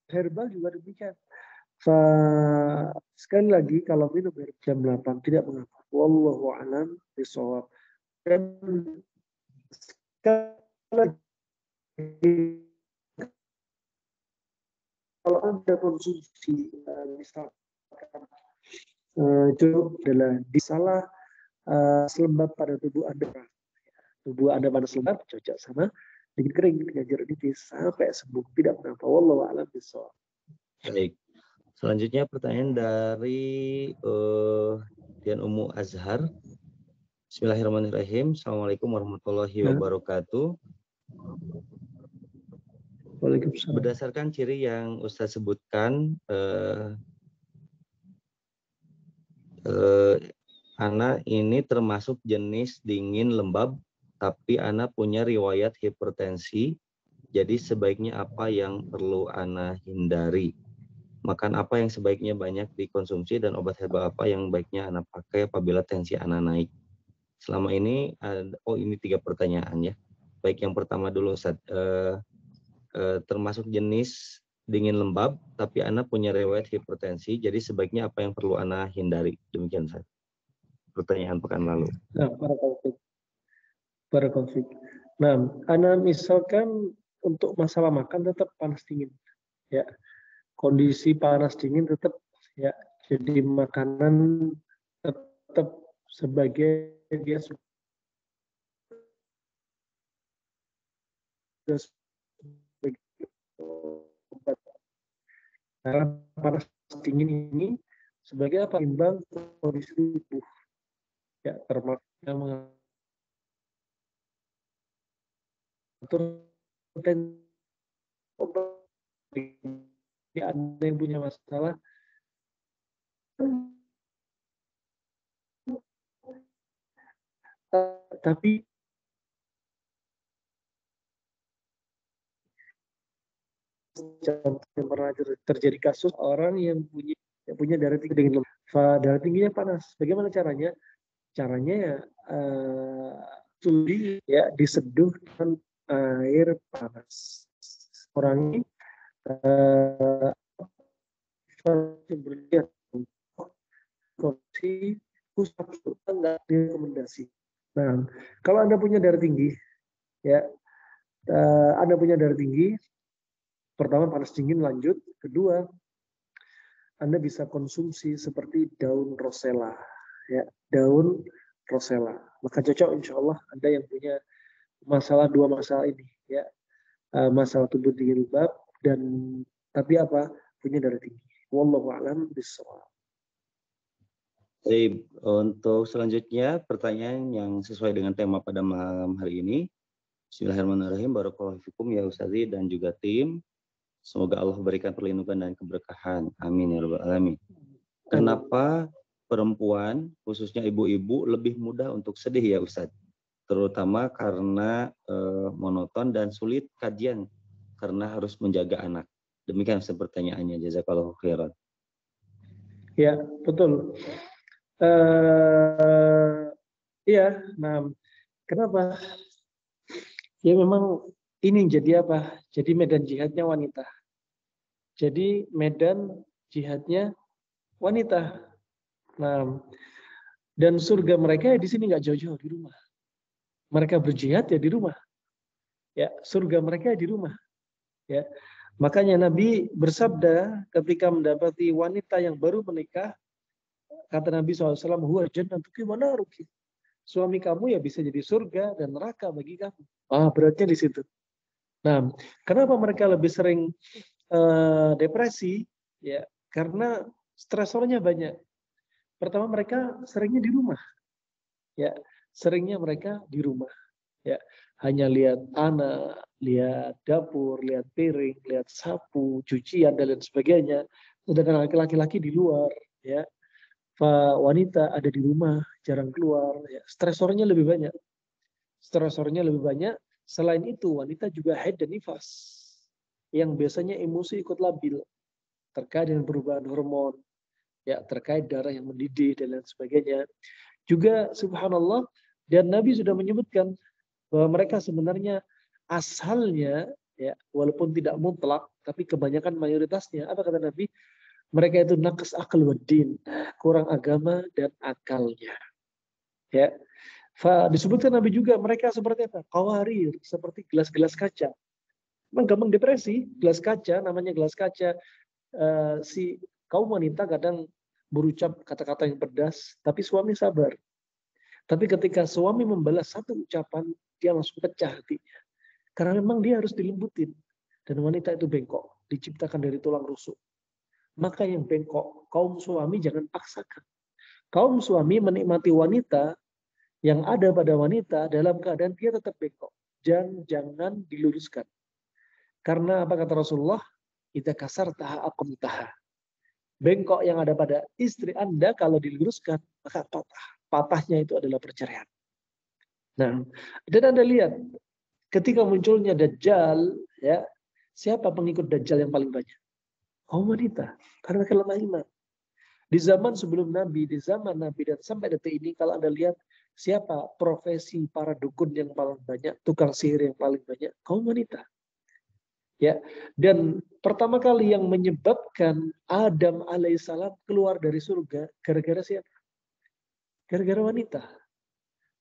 herbal juga demikian. Sekali lagi kalau minum dari jam 8 tidak mengapa. Wallahu a'lam bishawab. Dan sekali lagi, kalau Anda konsumsi misalkan itu adalah disalah selembab pada tubuh Anda. Tubuh Anda panas lembab cocok sama dingin kering dengan jeruk nipis sampai sembuh, tidak mengapa. Wallahu a'lam bishawab. Baik. Selanjutnya pertanyaan dari Dian Ummu Azhar. Bismillahirrahmanirrahim. Assalamualaikum warahmatullahi wabarakatuh. Waalaikumsalam. Berdasarkan ciri yang Ustaz sebutkan, Ana ini termasuk jenis dingin lembab, tapi Ana punya riwayat hipertensi. Jadi sebaiknya apa yang perlu Ana hindari? Makan apa yang sebaiknya banyak dikonsumsi dan obat herbal apa yang baiknya Ana pakai apabila tensi Ana naik? Selama ini, ini 3 pertanyaan ya. Baik, yang pertama dulu Ustaz. Termasuk jenis dingin lembab, tapi Ana punya riwayat hipertensi, jadi sebaiknya apa yang perlu Ana hindari? Demikian Ustaz. Pertanyaan pekan lalu. Nah, para konflik. Nah, Ana misalkan untuk masalah makan tetap panas dingin, ya. Kondisi panas dingin tetap, ya. Jadi makanan tetap sebagai dia sudah sebagai obat. Karena panas dingin ini sebagai apa? Imbang kondisi tubuh, ya, termasuk yang mengatur obat. Ada yang punya masalah, tapi yang pernah terjadi kasus orang yang punya darah tinggi dengan darah tingginya panas. Bagaimana caranya? Caranya ya tuli, ya, diseduh dengan air panas. Orang ini berlihat kondisi pusat enggak rekomendasi. Nah, kalau Anda punya darah tinggi, ya, Anda punya darah tinggi, pertama panas dingin lanjut, kedua Anda bisa konsumsi seperti daun rosella, ya, daun rosella. Maka cocok insya Allah Anda yang punya masalah, 2 masalah ini, ya, masalah tubuh dingin lembab dan tapi apa, punya darah tinggi. Wallahu a'lam bishawab. Baik, untuk selanjutnya pertanyaan yang sesuai dengan tema pada malam hari ini. Bismillahirrahmanirrahim. Barakallahu fikum ya Ustazi dan juga tim. Semoga Allah berikan perlindungan dan keberkahan. Amin ya rabbal alamin. Kenapa perempuan, khususnya ibu-ibu, lebih mudah untuk sedih ya Ustaz? Terutama karena monoton dan sulit kajian karena harus menjaga anak. Demikian pertanyaannya. Jazakallahu khairan. Ya, betul. Iya, nah, kenapa? Ya memang ini jadi apa? Jadi medan jihadnya wanita. Jadi medan jihadnya wanita. Nah, dan surga mereka ya di sini, nggak jauh-jauh, di rumah. Mereka berjihad ya di rumah. Ya, surga mereka ya di rumah. Ya, makanya Nabi bersabda ketika mendapati wanita yang baru menikah, kata Nabi SAW, huwa jannatuki wa naruki. Suami kamu ya bisa jadi surga dan neraka bagi kamu. Beratnya di situ. Nah, kenapa mereka lebih sering depresi? Ya, karena stresornya banyak. Pertama, mereka seringnya di rumah. Ya, seringnya mereka di rumah. Ya, hanya lihat anak, lihat dapur, lihat piring, lihat sapu, cucian dan lain sebagainya. Sedangkan laki-laki di luar, ya. Wanita ada di rumah, jarang keluar, ya. Stresornya lebih banyak. Stresornya lebih banyak. Selain itu, wanita juga haid dan nifas. Yang biasanya emosi ikut labil terkait dengan perubahan hormon, ya, terkait darah yang mendidih dan lain sebagainya. Juga subhanallah, dan Nabi sudah menyebutkan bahwa mereka sebenarnya asalnya, ya, walaupun tidak mutlak, tapi kebanyakan mayoritasnya, apa kata Nabi? Mereka itu naqs akal waddin, kurang agama dan akalnya. Ya, disebutkan Nabi juga mereka seperti apa? Qawarir, seperti gelas-gelas kaca. Memang gampang depresi, gelas kaca, namanya gelas kaca. Si kaum wanita kadang berucap kata-kata yang pedas, tapi suami sabar. Tapi ketika suami membalas satu ucapan, dia langsung pecah hatinya. Karena memang dia harus dilembutin. Dan wanita itu bengkok, diciptakan dari tulang rusuk. Maka yang bengkok, kaum suami jangan paksakan. Kaum suami menikmati wanita yang ada pada wanita dalam keadaan dia tetap bengkok. Jangan diluruskan. Karena apa kata Rasulullah? Idza kasartaha aqamtaha. Bengkok yang ada pada istri Anda kalau diluruskan, maka patah. Patahnya itu adalah perceraian. Nah, dan Anda lihat ketika munculnya Dajjal, ya, siapa pengikut Dajjal yang paling banyak? Kaum wanita, karena kelemah iman. Di zaman sebelum Nabi, di zaman Nabi dan sampai detik ini, kalau Anda lihat siapa profesi para dukun yang paling banyak, tukang sihir yang paling banyak, kaum wanita. Ya, dan pertama kali yang menyebabkan Adam alaihissalam keluar dari surga gara-gara siapa? Gara-gara wanita.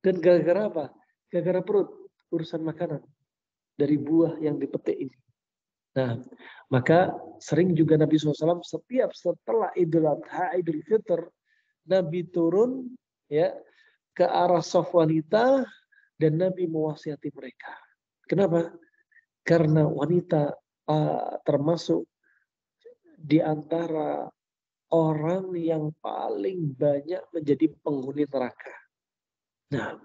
Dan gara-gara apa? Gara-gara perut, urusan makanan dari buah yang dipetik ini. Nah, maka sering juga Nabi SAW setiap setelah Idul Adha, Idul Fitr, Nabi turun, ya, ke arah saf wanita dan Nabi mewasiati mereka. Kenapa? Karena wanita termasuk di antara orang yang paling banyak menjadi penghuni neraka. Nah,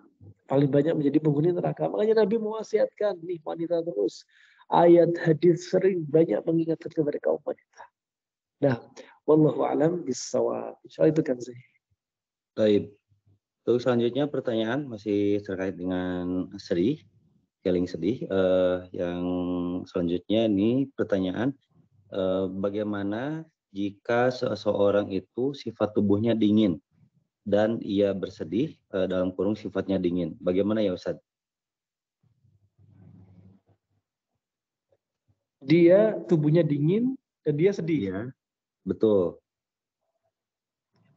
paling banyak menjadi penghuni neraka. Makanya Nabi mewasiatkan nih wanita terus. Ayat hadis sering banyak mengingatkan kepada kaum wanita. Nah, wallahu alam bissawab. Insyaallah itu kan sih. Baik. Untuk selanjutnya pertanyaan masih terkait dengan sedih, healing sedih. Yang selanjutnya ini pertanyaan, bagaimana jika seseorang itu sifat tubuhnya dingin dan ia bersedih, dalam kurung sifatnya dingin. Bagaimana ya Ustaz? Dia tubuhnya dingin dan dia sedih. Iya, betul.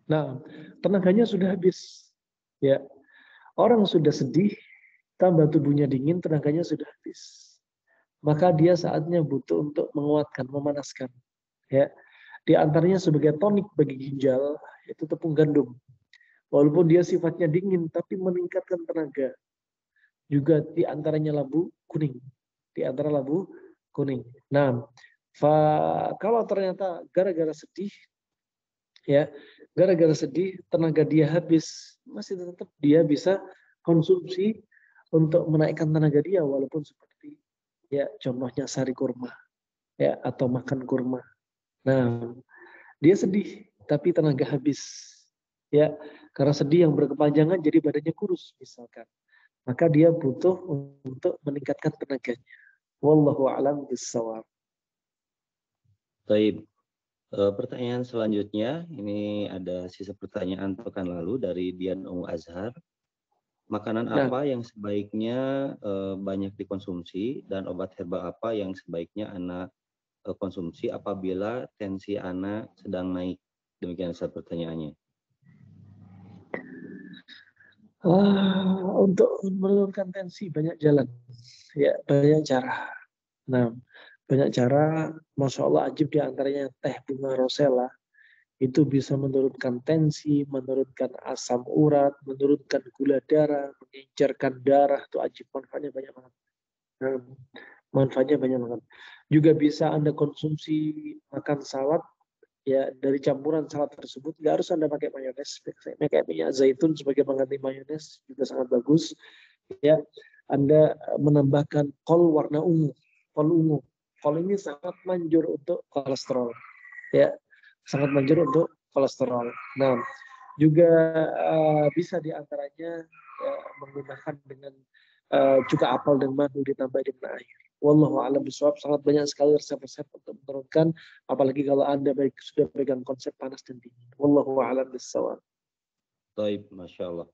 Nah, tenaganya sudah habis. Ya, orang sudah sedih, tambah tubuhnya dingin, tenaganya sudah habis. Maka dia saatnya butuh untuk menguatkan, memanaskan. Ya, di antaranya sebagai tonik bagi ginjal itu tepung gandum. Walaupun dia sifatnya dingin, tapi meningkatkan tenaga. Juga di antaranya labu kuning. Di antara labu kuning. Nah, kalau ternyata gara-gara sedih, ya, gara-gara sedih, tenaga dia habis, masih tetap dia bisa konsumsi untuk menaikkan tenaga dia, walaupun seperti, ya, contohnya sari kurma, ya, atau makan kurma. Nah, dia sedih, tapi tenaga habis, ya, karena sedih yang berkepanjangan jadi badannya kurus misalkan. Maka dia butuh untuk meningkatkan tenaganya. Wallahu a'lam bishawab. Baik. Pertanyaan selanjutnya, ini ada sisa pertanyaan pekan lalu dari Dian Ungu Azhar. Makanan Nah, apa yang sebaiknya banyak dikonsumsi dan obat herbal apa yang sebaiknya anak konsumsi apabila tensi anak sedang naik? Demikian Ustaz pertanyaannya. untuk menurunkan tensi banyak jalan, ya, banyak cara. Nah, banyak cara, masya Allah ajib di antaranya teh bunga rosella itu bisa menurunkan tensi, menurunkan asam urat, menurunkan gula darah, mengencerkan darah, itu ajib, manfaatnya banyak banget. Nah, manfaatnya banyak banget. Juga bisa Anda konsumsi makan salad ya dari campuran salad tersebut. Nggak harus Anda pakai mayones, pakai minyak zaitun sebagai pengganti mayones juga sangat bagus. Ya, Anda menambahkan kol warna ungu, kol ungu. Kol ini sangat manjur untuk kolesterol, ya, sangat manjur untuk kolesterol. Nah, juga bisa diantaranya menggunakan dengan cuka apel dan madu ditambah dengan air. Wallahu a'lam bishawab. Sangat banyak sekali resep-resep untuk menurunkan, apalagi kalau Anda sudah pegang konsep panas dan dingin. Wallahu a'lam bishawab. Baik, Masya Allah.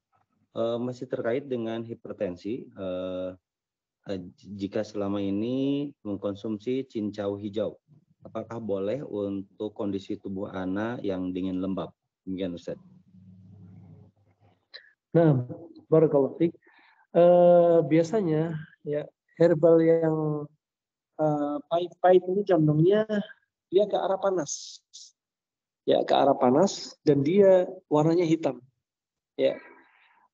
Masih terkait dengan hipertensi, jika selama ini mengkonsumsi cincau hijau, apakah boleh untuk kondisi tubuh anak yang dingin lembab? Demikian Ustaz. Nah, barakallahu fiik. Biasanya ya herbal yang pahit-pahit ini condongnya dia ke arah panas. Ya, ke arah panas dan dia warnanya hitam. Ya.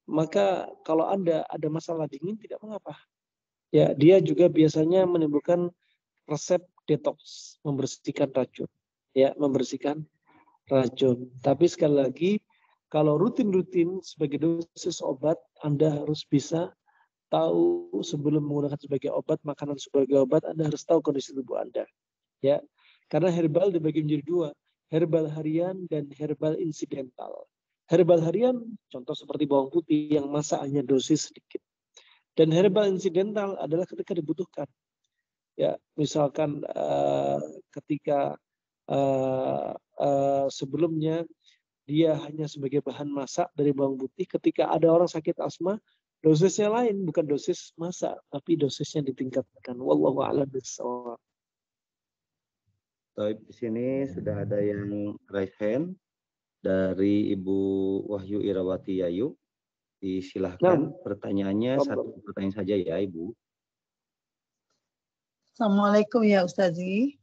Maka kalau Anda ada masalah dingin tidak mengapa. Ya, dia juga biasanya menimbulkan resep detox, membersihkan racun. Ya, membersihkan racun. Tapi sekali lagi, kalau rutin-rutin sebagai dosis obat, Anda harus bisa tahu sebelum menggunakan sebagai obat, makanan sebagai obat, Anda harus tahu kondisi tubuh Anda. Ya, karena herbal dibagi menjadi dua, herbal harian dan herbal insidental. Herbal harian, contoh seperti bawang putih yang masak hanya dosis sedikit. Dan herbal insidental adalah ketika dibutuhkan. Ya, misalkan ketika sebelumnya dia hanya sebagai bahan masak dari bawang putih, ketika ada orang sakit asma, dosisnya lain, bukan dosis masak, tapi dosisnya ditingkatkan. Wallahu a'lam bishawab. Baik, di sini sudah ada yang raise hand dari Ibu Wahyu Irawati Yayu. Disilahkan pertanyaannya satu pertanyaan saja ya Ibu. Assalamualaikum ya Ustazi.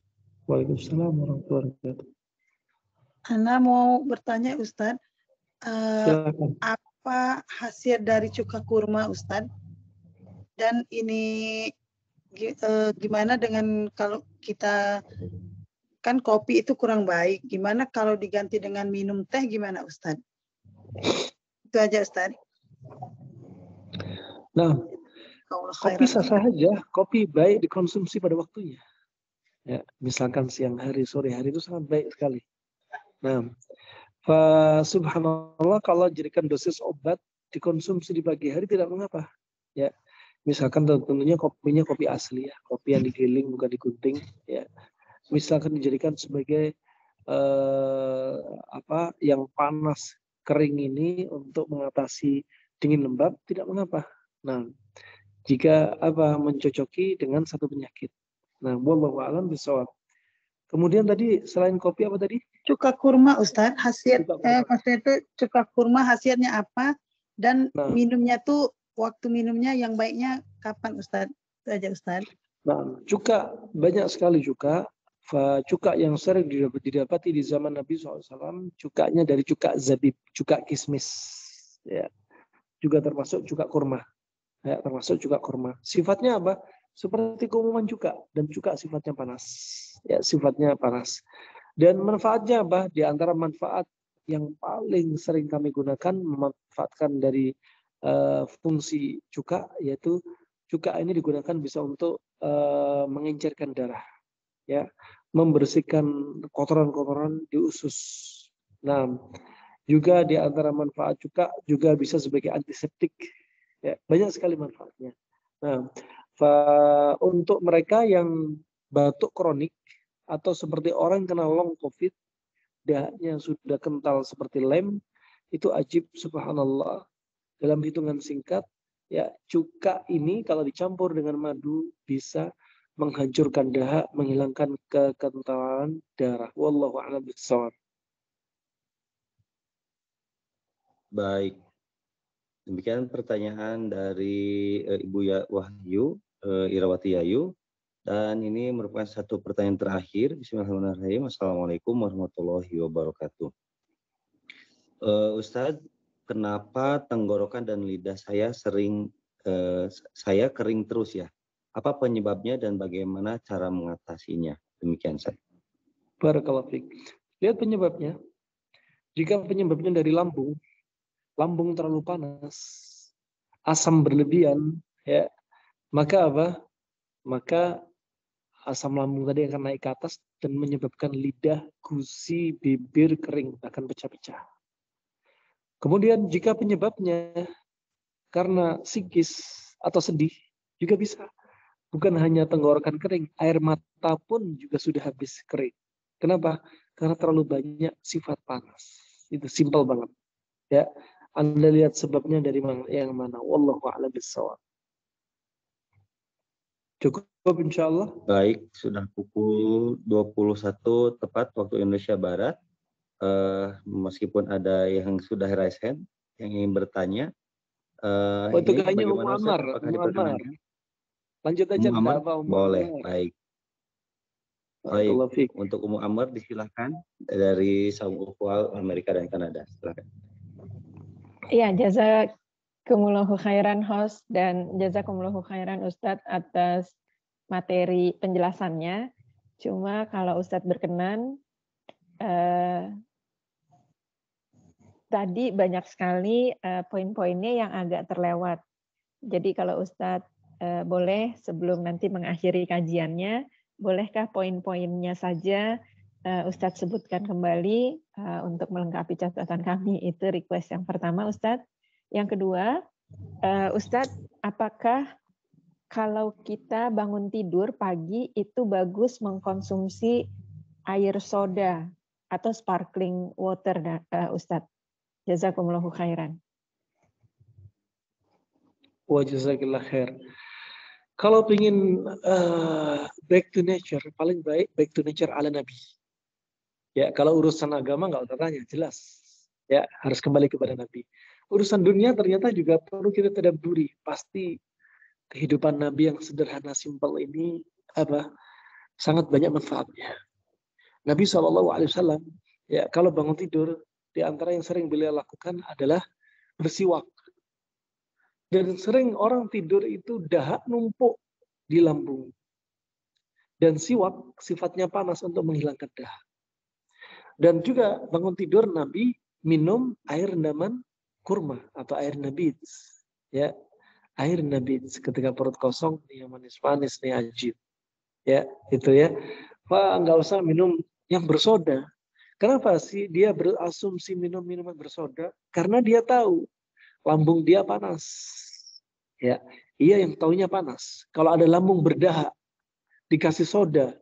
Waalaikumsalam warahmatullahi wabarakatuh. Ana mau bertanya Ustaz, Silakan. apa khasiat dari cuka kurma Ustaz? Dan ini gimana dengan kalau kita kan kopi itu kurang baik, gimana kalau diganti dengan minum teh gimana Ustaz? Itu aja Ustaz. Nah, kopi sah saja, kopi baik dikonsumsi pada waktunya. Ya, misalkan siang hari, sore hari itu sangat baik sekali. Nah, subhanallah kalau jadikan dosis obat dikonsumsi di pagi hari tidak mengapa. Ya, misalkan tentunya kopinya kopi asli ya, kopi yang digiling bukan digunting. Ya, misalkan dijadikan sebagai yang panas kering ini untuk mengatasi dingin lembab tidak mengapa. Nah, jika mencocoki dengan satu penyakit. Nah, wallahu a'lam bishawab. Kemudian tadi selain kopi apa tadi? Cuka kurma Ustaz, maksudnya itu cuka kurma khasiatnya apa dan minumnya tuh waktu minumnya yang baiknya kapan Ustaz? Itu aja Ustaz. Nah, cuka banyak sekali cuka. Cuka yang sering didapati di zaman Nabi SAW, cukanya dari cuka zabib, cuka kismis, ya, juga termasuk cuka kurma, ya, termasuk cuka kurma. Sifatnya apa? Seperti keumuman cuka, dan cuka sifatnya panas, ya, sifatnya panas. Dan manfaatnya apa? Di antara manfaat yang paling sering kami gunakan, memanfaatkan dari fungsi cuka, yaitu cuka ini digunakan bisa untuk mengencerkan darah. Ya, membersihkan kotoran-kotoran di usus. Nah, juga di antara manfaat cuka juga bisa sebagai antiseptik. Ya, banyak sekali manfaatnya. Nah, untuk mereka yang batuk kronik atau seperti orang yang kena long COVID, dahaknya sudah kental seperti lem, itu ajib subhanallah. Dalam hitungan singkat, ya cuka ini kalau dicampur dengan madu bisa menghancurkan dahak, menghilangkan kekentalan darah. Wallahu a'lam bishawab. Baik. Demikian pertanyaan dari Ibu Wahyu Irawati Yayu. Dan ini merupakan satu pertanyaan terakhir. Bismillahirrahmanirrahim. Assalamualaikum warahmatullahi wabarakatuh. Ustadz, kenapa tenggorokan dan lidah saya kering terus ya? Apa penyebabnya dan bagaimana cara mengatasinya? Demikian saya. Barakallahu fiik. Lihat penyebabnya. Jika penyebabnya dari lambung terlalu panas, asam berlebihan, ya, maka apa? Maka asam lambung tadi akan naik ke atas dan menyebabkan lidah, gusi, bibir kering, akan pecah-pecah. Kemudian jika penyebabnya karena psikis atau sedih, juga bisa. Bukan hanya tenggorokan kering, air mata pun juga sudah habis kering. Kenapa? Karena terlalu banyak sifat panas. Itu simpel banget. Ya, Anda lihat sebabnya dari yang mana. Wallahu a'lam bishawab. Cukup insyaallah. Baik, sudah pukul 21 tepat waktu Indonesia Barat. Meskipun ada yang sudah raise hand, yang ingin bertanya. Itu kayaknya bagaimana Ustaz? Apakah diperkenankan? Lanjut aja, enggak apa boleh, baik. Baik, untuk Ummu Amr disilahkan dari Saung Ukwal, Amerika dan Kanada. Silakan. Iya, jazakumullahu khairan host dan jazakumullahu khairan Ustadz atas materi penjelasannya. Cuma kalau Ustadz berkenan, tadi banyak sekali poin-poinnya yang agak terlewat. Jadi kalau Ustadz boleh sebelum nanti mengakhiri kajiannya, bolehkah poin-poinnya saja Ustadz sebutkan kembali untuk melengkapi catatan kami? Itu request yang pertama, Ustadz. Yang kedua, Ustadz, apakah kalau kita bangun tidur pagi itu bagus mengkonsumsi air soda atau sparkling water, Ustadz? Jazakumullahu khairan. Wa jazakillah khair. Kalau ingin back to nature, paling baik back to nature ala Nabi. Ya, kalau urusan agama nggak usah tanya, jelas. Ya, harus kembali kepada Nabi. Urusan dunia ternyata juga perlu kita tadabburi. Pasti kehidupan Nabi yang sederhana, simpel ini sangat banyak manfaatnya. Nabi SAW, ya, kalau bangun tidur, di antara yang sering beliau lakukan adalah bersiwak. Dan sering orang tidur itu dahak numpuk di lambung. Dan siwak sifatnya panas untuk menghilangkan dahak. Dan juga bangun tidur Nabi minum air rendaman kurma atau air nabits. Ya, air nabits ketika perut kosong nih yang manis-manis nih ajib. Ya, itu ya. Pak nggak usah minum yang bersoda. Kenapa sih dia berasumsi minum minuman bersoda? Karena dia tahu lambung dia panas. Ya, iya yang taunya panas. Kalau ada lambung berdahak dikasih soda,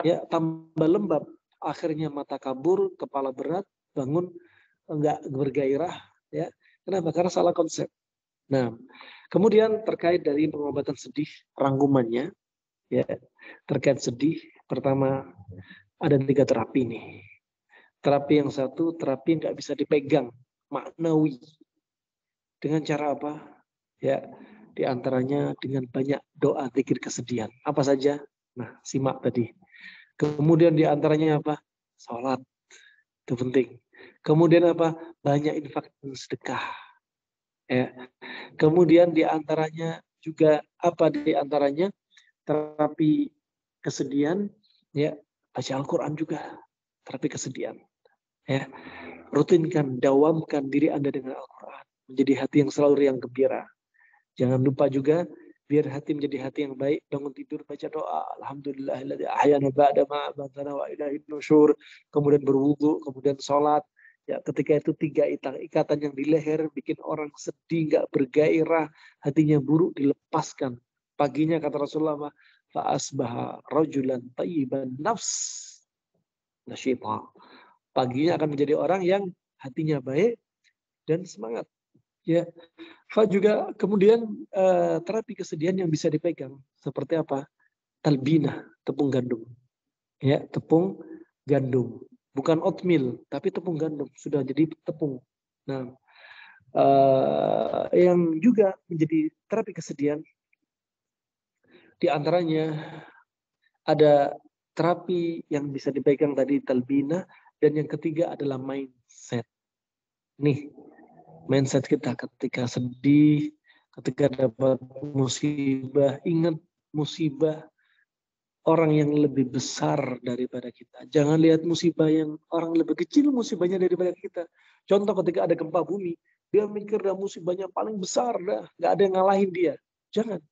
ya tambah lembab, akhirnya mata kabur, kepala berat, bangun enggak bergairah, ya. Kenapa? Karena salah konsep. Nah, kemudian terkait dari pengobatan sedih, rangkumannya, ya, terkait sedih, pertama ada 3 terapi nih. Terapi yang satu, terapi yang nggak bisa dipegang, maknawi. Dengan cara apa? Ya, diantaranya dengan banyak doa zikir kesedihan. Apa saja? Nah, simak tadi. Kemudian diantaranya apa? Salat. Itu penting. Kemudian apa? Banyak infak dan sedekah. Ya. Kemudian diantaranya juga apa? Diantaranya terapi kesedihan, ya, baca Al-Quran juga. Terapi kesedihan. Ya. Rutinkan, dawamkan diri Anda dengan Al-Quran. Menjadi hati yang selalu riang gembira. Jangan lupa juga biar hati menjadi hati yang baik, bangun tidur baca doa, alhamdulillahilladzi ahyana ba'da ma amatana wa ilaihin nusyur, kemudian berwudu, kemudian sholat. Ya, ketika itu 3 ikatan yang di leher bikin orang sedih, nggak bergairah, hatinya buruk, dilepaskan. Paginya kata Rasulullah, fa asbaha rajulan thayyiban nafs nasyita. Paginya akan menjadi orang yang hatinya baik dan semangat. Ya, juga kemudian terapi kesedihan yang bisa dipegang seperti apa? Talbinah, tepung gandum. Ya, tepung gandum, bukan oatmeal, tapi tepung gandum sudah jadi tepung. Nah, yang juga menjadi terapi kesedihan, di antaranya ada terapi yang bisa dipegang tadi talbinah, dan yang ketiga adalah mindset. Nih. Mindset kita ketika sedih, ketika dapat musibah, ingat musibah orang yang lebih besar daripada kita. Jangan lihat musibah yang orang lebih kecil musibahnya daripada kita. Contoh ketika ada gempa bumi, dia mikir dah musibahnya paling besar dah, nggak ada yang ngalahin dia. Jangan.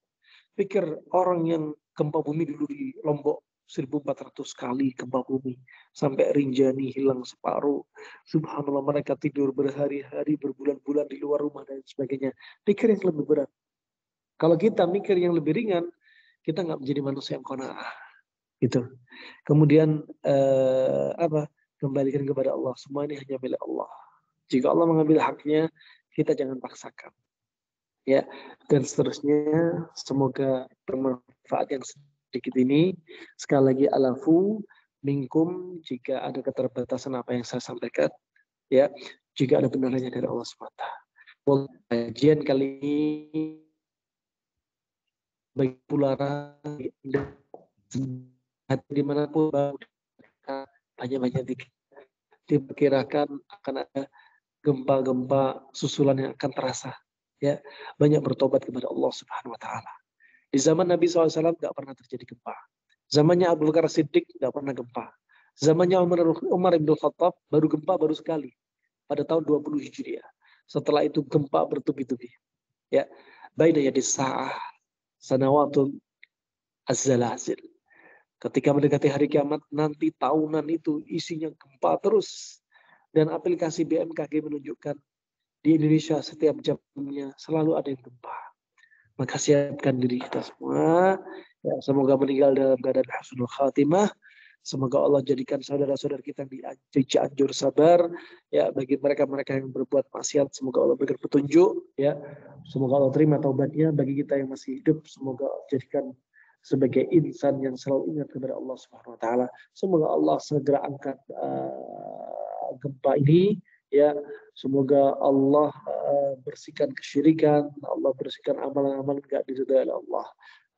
Pikir orang yang gempa bumi dulu di Lombok 1400 kali gempa bumi sampai Rinjani hilang separuh. Subhanallah, mereka tidur berhari-hari, berbulan-bulan di luar rumah dan sebagainya. Pikir yang lebih berat. Kalau kita mikir yang lebih ringan, kita nggak menjadi manusia yang qanaah. Gitu. Kemudian kembalikan kepada Allah. Semua ini hanya milik Allah. Jika Allah mengambil haknya, kita jangan paksakan. Ya, dan seterusnya. Semoga bermanfaat yang sedikit ini. Sekali lagi alafu minkum, jika ada keterbatasan apa yang saya sampaikan, ya, jika ada benarnya dari Allah SWT. Kajian kali ini bagi pulara dimanapun banyak-banyak diperkirakan akan ada gempa-gempa susulan yang akan terasa. Ya, banyak bertobat kepada Allah Subhanahu Wa Taala. Di zaman Nabi SAW nggak pernah terjadi gempa. Zamannya Abu Bakar Siddiq nggak pernah gempa. Zamannya Umar bin Khattab baru gempa baru sekali pada tahun 20 Hijriah. Setelah itu gempa bertubi-tubi. Ya, baina yadis sa'ah sanawatun az-zalazil. Ketika mendekati hari kiamat nanti, tahunan itu isinya gempa terus. Dan aplikasi BMKG menunjukkan di Indonesia setiap jamnya selalu ada yang gempa. Maka siapkan diri kita semua. Ya, semoga meninggal dalam keadaan husnul khatimah. Semoga Allah jadikan saudara-saudara kita di Cianjur sabar. Ya, bagi mereka-mereka yang berbuat maksiat, semoga Allah berikan petunjuk. Ya, semoga Allah terima taubatnya. Bagi kita yang masih hidup, semoga Allah jadikan sebagai insan yang selalu ingat kepada Allah Subhanahu Wa Taala. Semoga Allah segera angkat gempa ini. Ya, semoga Allah bersihkan kesyirikan, Allah bersihkan amalan-amalan enggak diridhai oleh Allah.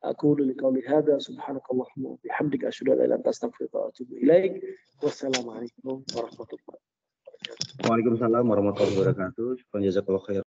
Aku lillahi qauli hadza subhanakallahumma wa bihamdika asyhadu an la ilaha illa anta astaghfiruka wa atubu ilaik. Wassalamualaikum warahmatullahi wabarakatuh. Waalaikumsalam warahmatullahi wabarakatuh. Jazakallahu khairan.